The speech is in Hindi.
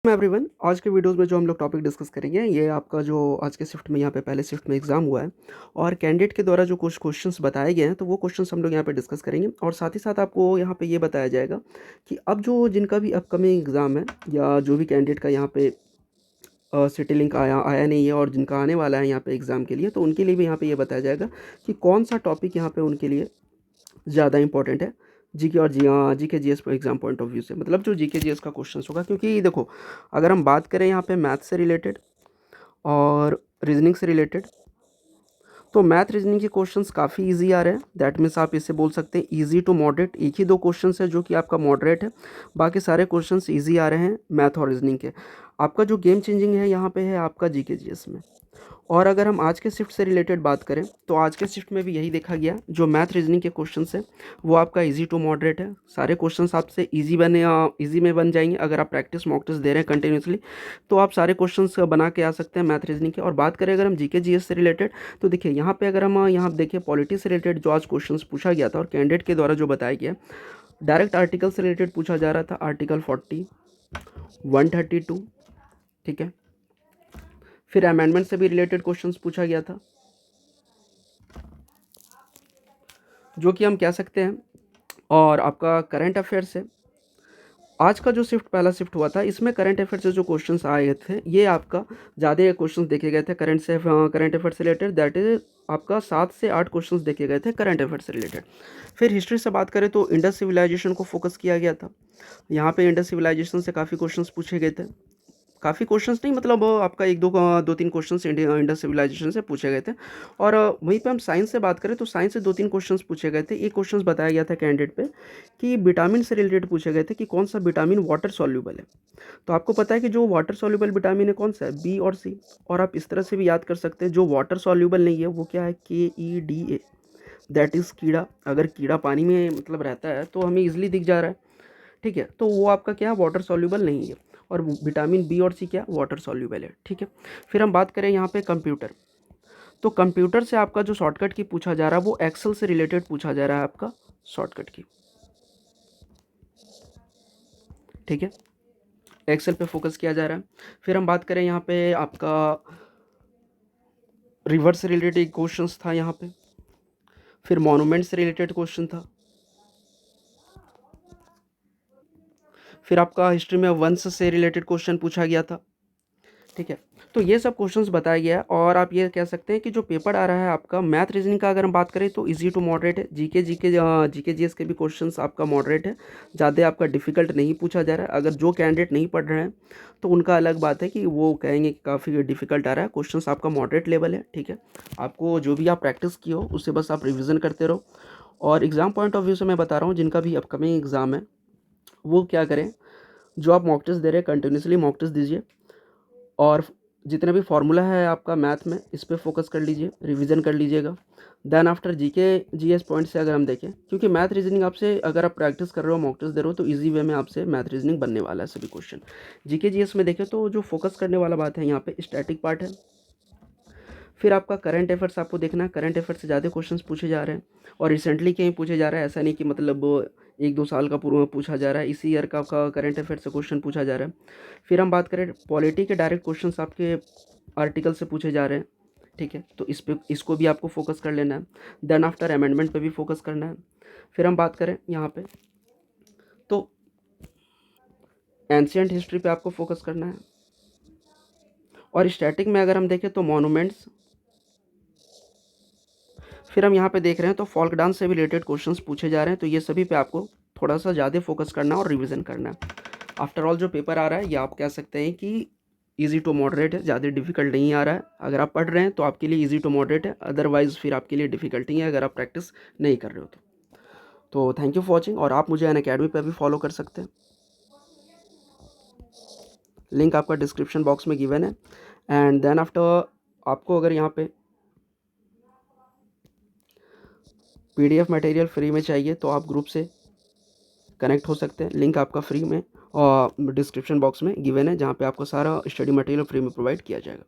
एवरीवन, आज के वीडियोस में जो हम लोग टॉपिक डिस्कस करेंगे ये आपका जो आज के शिफ्ट में यहाँ पे पहले शिफ्ट में एग्जाम हुआ है और कैंडिडेट के द्वारा जो कुछ क्वेश्चंस बताए गए हैं तो वो क्वेश्चंस हम लोग यहाँ पे डिस्कस करेंगे और साथ ही साथ आपको यहाँ पे ये बताया जाएगा कि अब जो जिनका भी अपकमिंग एग्ज़ाम है या जो भी कैंडिडेट का यहाँ पे सिटी लिंक आया नहीं है और जिनका आने वाला है यहाँ पे एग्ज़ाम के लिए, तो उनके लिए भी यहाँ पे ये बताया जाएगा कि कौन सा टॉपिक यहाँ पे उनके लिए ज़्यादा इंपॉर्टेंट है जीके और GK GS exam point of view से, मतलब जो जीके जीएस का क्वेश्चंस होगा। क्योंकि देखो, अगर हम बात करें यहाँ पे मैथ से रिलेटेड और रीजनिंग से रिलेटेड, तो मैथ रीजनिंग के क्वेश्चंस काफ़ी इजी आ रहे हैं। दैट मीन्स आप इसे बोल सकते हैं इजी टू मॉडरेट। एक ही दो क्वेश्चंस है जो कि आपका मॉडरेट है, बाकी सारे क्वेश्चंस इजी आ रहे हैं मैथ और रीजनिंग के। आपका जो गेम चेंजिंग है यहाँ पे है आपका जीके जीएस में। और अगर हम आज के शिफ्ट से रिलेटेड बात करें तो आज के शिफ्ट में भी यही देखा गया, जो मैथ रीजनिंग के क्वेश्चंस है वो आपका इजी टू मॉडरेट है। सारे क्वेश्चंस आपसे इजी में बन जाएंगे अगर आप प्रैक्टिस मॉक टेस्ट दे रहे हैं कंटिन्यूसली, तो आप सारे क्वेश्चंस बना के आ सकते हैं मैथ रीजनिंग के। और बात करें अगर हम जीके जीएस से रिलेटेड, तो देखिए यहाँ पे अगर हम यहाँ देखिए पॉलिटी से रिलेटेड जो आज क्वेश्चन पूछा गया था और कैंडिडेट के द्वारा जो बताया गया, डायरेक्ट आर्टिकल से रिलेटेड पूछा जा रहा था, आर्टिकल 40, 132, ठीक है। फिर अमेंडमेंट से भी रिलेटेड क्वेश्चंस पूछा गया था, जो कि हम कह सकते हैं। और आपका करंट अफेयर से आज का जो शिफ्ट पहला शिफ्ट हुआ था, इसमें करंट अफेयर से जो क्वेश्चंस आए थे ये आपका ज़्यादा क्वेश्चंस देखे गए थे करंट अफेयर से रिलेटेड। दैट इज आपका 7 से 8 क्वेश्चंस देखे गए थे करंट अफेयर से रिलेटेड। फिर हिस्ट्री से बात करें तो इंडस सिविलाइजेशन को फोकस किया गया था। यहाँ पे इंडस सिविलाइजेशन से काफ़ी क्वेश्चंस पूछे गए थे। काफ़ी क्वेश्चंस नहीं, मतलब आपका दो तीन क्वेश्चंस इंडस सिविलाइजेशन से पूछे गए थे। और वहीं पे हम साइंस से बात करें तो साइंस से दो तीन क्वेश्चंस पूछे गए थे। एक क्वेश्चंस बताया गया था कैंडिडेट पे कि विटामिन से रिलेटेड पूछे गए थे कि कौन सा विटामिन वाटर सॉल्यूबल है। तो आपको पता है कि जो वाटर सॉल्यूबल विटामिन है कौन सा है, बी और सी। और आप इस तरह से भी याद कर सकते हैं, जो वाटर सॉल्यूबल नहीं है वो क्या है, KEDA, दैट इज़ कीड़ा। अगर कीड़ा पानी में मतलब रहता है तो हमें इजिली दिख जा रहा है, ठीक है, तो वो आपका क्या, वाटर सॉल्यूबल नहीं है। और विटामिन बी और सी क्या, वाटर सॉल्यूबल है, ठीक है। फिर हम बात करें यहाँ पे कंप्यूटर, तो कंप्यूटर से आपका जो शॉर्टकट की पूछा जा रहा है वो एक्सेल से रिलेटेड पूछा जा रहा है आपका शॉर्टकट की, ठीक है। एक्सेल पे फोकस किया जा रहा है। फिर हम बात करें यहाँ पे आपका रिवर से रिलेटेड क्वेश्चन था यहाँ पे। फिर मॉन्यूमेंट से रिलेटेड क्वेश्चन था। फिर आपका हिस्ट्री में वंश से रिलेटेड क्वेश्चन पूछा गया था, ठीक है। तो ये सब क्वेश्चंस बताया गया है। और आप ये कह सकते हैं कि जो पेपर आ रहा है आपका मैथ रीजनिंग का, अगर हम बात करें तो इजी टू मॉडरेट है। जीके जीएस के भी क्वेश्चंस आपका मॉडरेट है, ज़्यादा आपका डिफिकल्ट नहीं पूछा जा रहा है। अगर जो कैंडिडेट नहीं पढ़ रहे हैं तो उनका अलग बात है कि वो कहेंगे कि काफ़ी डिफिकल्ट आ रहा है। क्वेश्चंस आपका मॉडरेट लेवल है, ठीक है। आपको जो भी आप प्रैक्टिस की हो उससे बस आप रिविज़न करते रहो। और एग्ज़ाम पॉइंट ऑफ व्यू से मैं बता रहा हूँ, जिनका भी अपकमिंग एग्ज़ाम है वो क्या करें, जो आप मॉक टेस्ट दे रहे हैं कंटिन्यूसली मॉक टेस्ट दीजिए। और जितना भी फार्मूला है आपका मैथ में, इस पे फोकस कर लीजिए, रिवीजन कर लीजिएगा। Then after GK GS point से अगर हम देखें, क्योंकि मैथ रीजनिंग आपसे अगर आप प्रैक्टिस कर रहे हो, मॉक टेस्ट दे रहे हो, तो इजी वे में आपसे मैथ रीजनिंग बनने वाला है सभी क्वेश्चन। जीके जीएस में देखें तो जो फोकस करने वाला बात है यहाँ पे स्टैटिक पार्ट है। फिर आपका करंट अफेयर्स आपको देखना है, करंट अफेयर से ज़्यादा क्वेश्चंस पूछे जा रहे हैं और रिसेंटली के ही पूछे जा रहा है। ऐसा नहीं कि मतलब 1-2 साल का पूर्व पूछा जा रहा है, इसी ईयर का आपका करंट अफेयर से क्वेश्चन पूछा जा रहा है। फिर हम बात करें पॉलिटी के, डायरेक्ट क्वेश्चंस आपके आर्टिकल से पूछे जा रहे हैं, ठीक है। तो इसको भी आपको फोकस कर लेना है। देन आफ्टर अमेंडमेंट पे भी फोकस करना है। फिर हम बात करें यहाँ पे तो एंशियंट हिस्ट्री पे आपको फोकस करना है। और स्टैटिक में अगर हम देखें तो मॉन्यूमेंट्स। फिर हम यहाँ पे देख रहे हैं तो फोल्क डांस से भी रिलेटेड क्वेश्चंस पूछे जा रहे हैं। तो ये सभी पे आपको थोड़ा सा ज़्यादा फोकस करना और रिवीजन करना है। आफ्टर ऑल जो पेपर आ रहा है ये आप कह सकते हैं कि इजी टू मॉडरेट है, ज़्यादा डिफिकल्ट नहीं आ रहा है। अगर आप पढ़ रहे हैं तो आपके लिए इजी टू मॉडरेट है, अदरवाइज फिर आपके लिए डिफिकल्ट ही है अगर आप प्रैक्टिस नहीं कर रहे हो तो थैंक यू फॉर वॉचिंग। और आप मुझे अनअकैडमी पर भी फॉलो कर सकते हैं, लिंक आपका डिस्क्रिप्शन बॉक्स में गिवन है। एंड देन आफ्टर आपको अगर यहाँ पे PDF मटेरियल फ्री में चाहिए तो आप ग्रुप से कनेक्ट हो सकते हैं। लिंक आपका फ्री में और डिस्क्रिप्शन बॉक्स में गिवन है, जहाँ पे आपको सारा स्टडी मटेरियल फ्री में प्रोवाइड किया जाएगा।